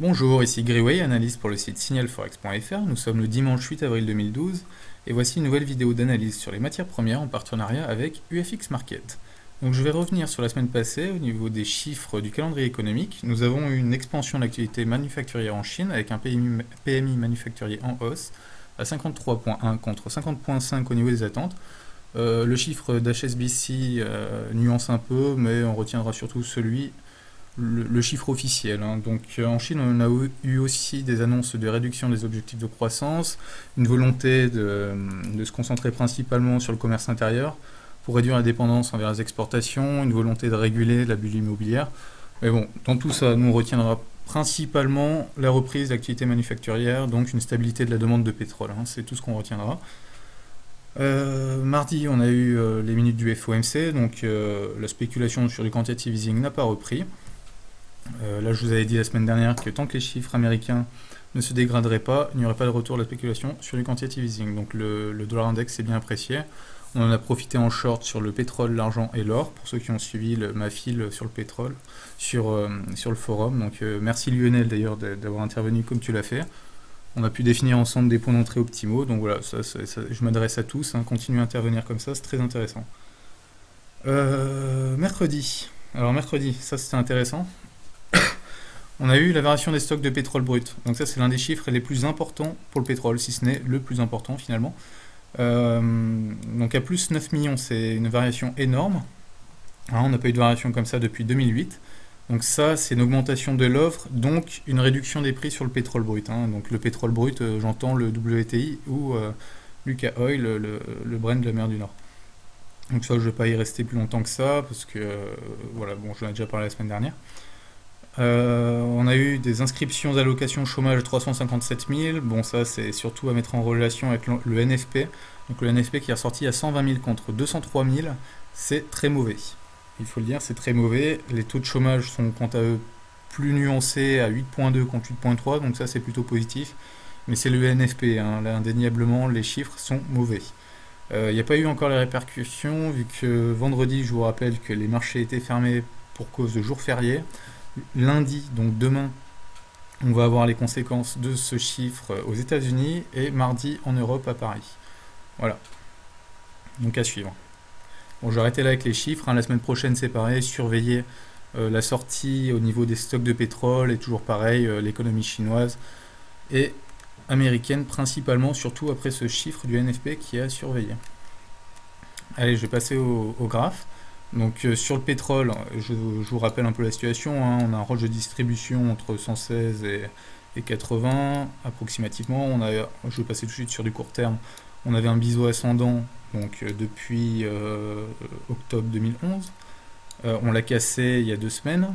Bonjour, ici Griway, analyste pour le site signalforex.fr. Nous sommes le dimanche 8 avril 2012 et voici une nouvelle vidéo d'analyse sur les matières premières en partenariat avec UFX Market. Donc je vais revenir sur la semaine passée au niveau des chiffres du calendrier économique. Nous avons eu une expansion de l'activité manufacturière en Chine avec un PMI manufacturier en hausse à 53,1 contre 50,5 au niveau des attentes. Le chiffre d'HSBC nuance un peu, mais on retiendra surtout le chiffre officiel, hein. Donc en Chine, on a eu aussi des annonces de réduction des objectifs de croissance, une volonté de se concentrer principalement sur le commerce intérieur pour réduire la dépendance envers les exportations, une volonté de réguler la bulle immobilière. Mais bon, dans tout ça, nous on retiendra principalement la reprise d'activité manufacturière, donc une stabilité de la demande de pétrole, hein. C'est tout ce qu'on retiendra. Mardi, on a eu les minutes du FOMC, donc la spéculation sur du quantitative easing n'a pas repris. Là, je vous avais dit la semaine dernière que tant que les chiffres américains ne se dégraderaient pas, il n'y aurait pas de retour de la spéculation sur du quantitative easing. Donc le dollar index est bien apprécié. On en a profité en short sur le pétrole, l'argent et l'or, pour ceux qui ont suivi ma file sur le pétrole, sur le forum. Donc merci Lionel d'ailleurs d'avoir intervenu comme tu l'as fait. On a pu définir ensemble des points d'entrée optimaux. Donc voilà, je m'adresse à tous, hein, continuez à intervenir comme ça, c'est très intéressant. Mercredi. Alors mercredi, ça c'était intéressant. On a eu la variation des stocks de pétrole brut. Donc ça, c'est l'un des chiffres les plus importants pour le pétrole, si ce n'est le plus important finalement. Donc à plus 9 millions, c'est une variation énorme. Hein, on n'a pas eu de variation comme ça depuis 2008. Donc ça, c'est une augmentation de l'offre, donc une réduction des prix sur le pétrole brut, hein. Donc le pétrole brut, j'entends le WTI ou Lucas Oil, le Brent de la mer du Nord. Donc ça, je ne vais pas y rester plus longtemps que ça, parce que, voilà, bon, j'en ai déjà parlé la semaine dernière. On a eu des inscriptions d'allocation chômage 357 000. Bon, ça, c'est surtout à mettre en relation avec le NFP. Donc, le NFP qui est ressorti à 120 000 contre 203 000. C'est très mauvais. Il faut le dire, c'est très mauvais. Les taux de chômage sont, quant à eux, plus nuancés à 8,2 contre 8,3. Donc, ça, c'est plutôt positif. Mais c'est le NFP, hein. Là, indéniablement, les chiffres sont mauvais. Il n'y a pas eu encore les répercussions, vu que vendredi, je vous rappelle que les marchés étaient fermés pour cause de jours fériés. Lundi, donc demain, on va avoir les conséquences de ce chiffre aux États-Unis et mardi en Europe à Paris. Voilà, donc à suivre. Bon, je vais arrêter là avec les chiffres, hein. La semaine prochaine, c'est pareil, surveiller la sortie au niveau des stocks de pétrole et toujours pareil, l'économie chinoise et américaine principalement, surtout après ce chiffre du NFP qui est à surveiller. Allez, je vais passer au graphe. Donc sur le pétrole, je vous rappelle un peu la situation, hein. On a un range de distribution entre 116 et 80 approximativement. Je vais passer tout de suite sur du court terme. On avait un biseau ascendant donc depuis octobre 2011. On l'a cassé il y a 2 semaines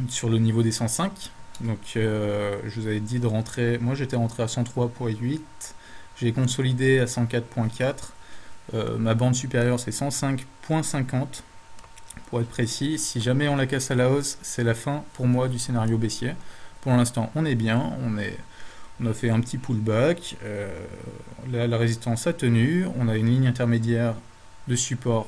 sur le niveau des 105. Donc je vous avais dit de rentrer. Moi j'étais rentré à 103,8. J'ai consolidé à 104,4. Ma bande supérieure c'est 105,50 pour être précis. Si jamais on la casse à la hausse, c'est la fin pour moi du scénario baissier. Pour l'instant on est bien, on a fait un petit pullback, la résistance a tenu, on a une ligne intermédiaire de support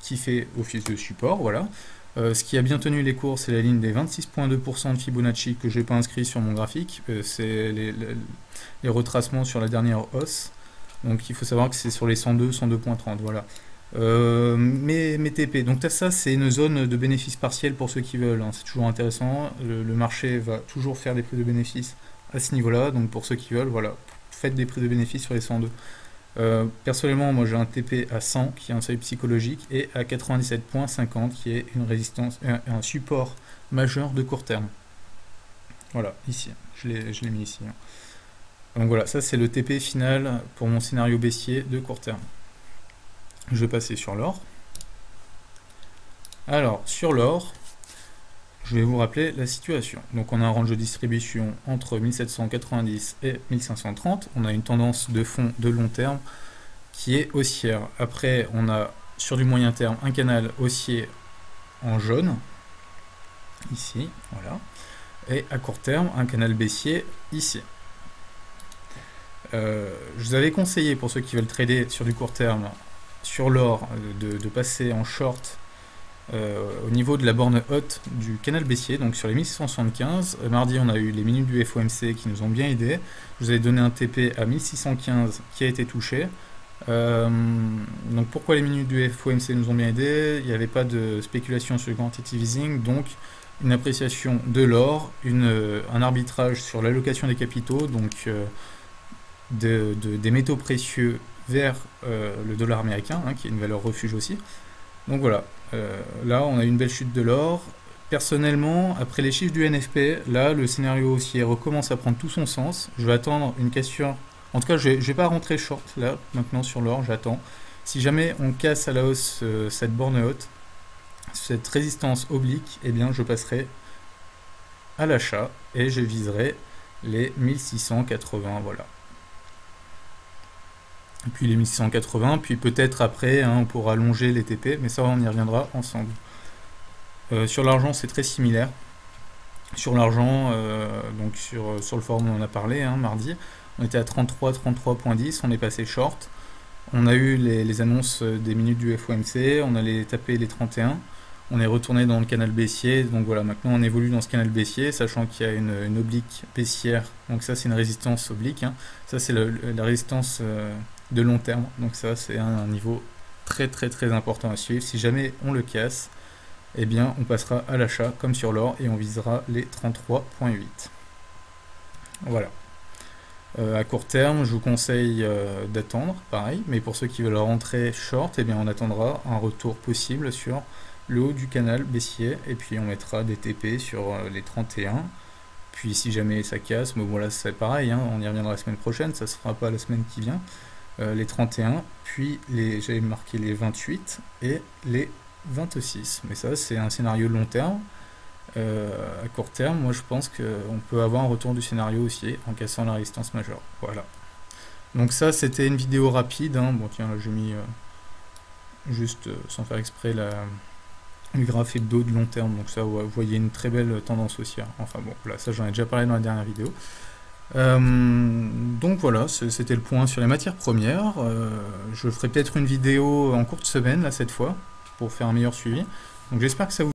qui fait office de support, voilà. Ce qui a bien tenu les cours, c'est la ligne des 26,2% de Fibonacci que je n'ai pas inscrit sur mon graphique, c'est les retracements sur la dernière hausse. Donc il faut savoir que c'est sur les 102, 102,30, voilà. Mes TP, donc ça c'est une zone de bénéfice partiel pour ceux qui veulent, hein. C'est toujours intéressant, le marché va toujours faire des prix de bénéfice à ce niveau-là, donc pour ceux qui veulent, voilà, faites des prix de bénéfice sur les 102. Personnellement, moi j'ai un TP à 100 qui est un seuil psychologique et à 97,50 qui est une résistance, un support majeur de court terme. Voilà, ici, je l'ai mis ici, hein. Donc voilà, ça c'est le TP final pour mon scénario baissier de court terme. Je vais passer sur l'or. Alors, sur l'or, je vais vous rappeler la situation. Donc on a un range de distribution entre 1790 et 1530. On a une tendance de fond de long terme qui est haussière. Après, on a sur du moyen terme un canal haussier en jaune, ici, voilà. Et à court terme, un canal baissier ici. Je vous avais conseillé, pour ceux qui veulent trader sur du court terme, sur l'or, de passer en short au niveau de la borne haute du canal baissier, donc sur les 1675. Mardi, on a eu les minutes du FOMC qui nous ont bien aidés. Je vous avais donné un TP à 1615 qui a été touché. Donc pourquoi les minutes du FOMC nous ont bien aidés? Il n'y avait pas de spéculation sur le quantitative easing, donc une appréciation de l'or, un arbitrage sur l'allocation des capitaux, donc des métaux précieux vers le dollar américain, hein, qui est une valeur refuge aussi. Donc voilà, là on a une belle chute de l'or. Personnellement, après les chiffres du NFP, là le scénario haussier recommence à prendre tout son sens. Je vais attendre une cassure. En tout cas, je vais pas rentrer short là maintenant sur l'or, j'attends. Si jamais on casse à la hausse cette borne haute, cette résistance oblique, eh bien je passerai à l'achat et je viserai les 1680, voilà. Et puis les 1680, puis peut-être après, hein, on pourra allonger les TP, mais ça on y reviendra ensemble. Sur l'argent, c'est très similaire. Sur l'argent, donc sur le forum, on en a parlé, hein, mardi, on était à 33,10, on est passé short. On a eu les annonces des minutes du FOMC, on allait taper les 31, on est retourné dans le canal baissier, donc voilà, maintenant on évolue dans ce canal baissier, sachant qu'il y a une oblique baissière, donc ça c'est une résistance oblique, hein. Ça c'est la résistance de long terme, donc ça c'est un niveau très important à suivre. Si jamais on le casse, eh bien on passera à l'achat comme sur l'or et on visera les 33,8. Voilà. À court terme, je vous conseille d'attendre, pareil, mais pour ceux qui veulent rentrer short, eh bien on attendra un retour possible sur le haut du canal baissier, et puis on mettra des TP sur les 31. Puis si jamais ça casse, bon voilà, c'est pareil, hein, on y reviendra la semaine prochaine, ça ne sera pas la semaine qui vient. Les 31, puis j'avais marqué les 28 et les 26. Mais ça, c'est un scénario de long terme. À court terme, moi je pense qu'on peut avoir un retour du scénario haussier en cassant la résistance majeure. Voilà. Donc ça, c'était une vidéo rapide, hein. Bon tiens, là j'ai mis juste sans faire exprès le graphe hebdo de long terme. Donc ça, vous voyez une très belle tendance haussière. Enfin bon, voilà, ça j'en ai déjà parlé dans la dernière vidéo. Donc voilà, c'était le point sur les matières premières. Je ferai peut-être une vidéo en courte semaine là cette fois pour faire un meilleur suivi. Donc j'espère que ça vous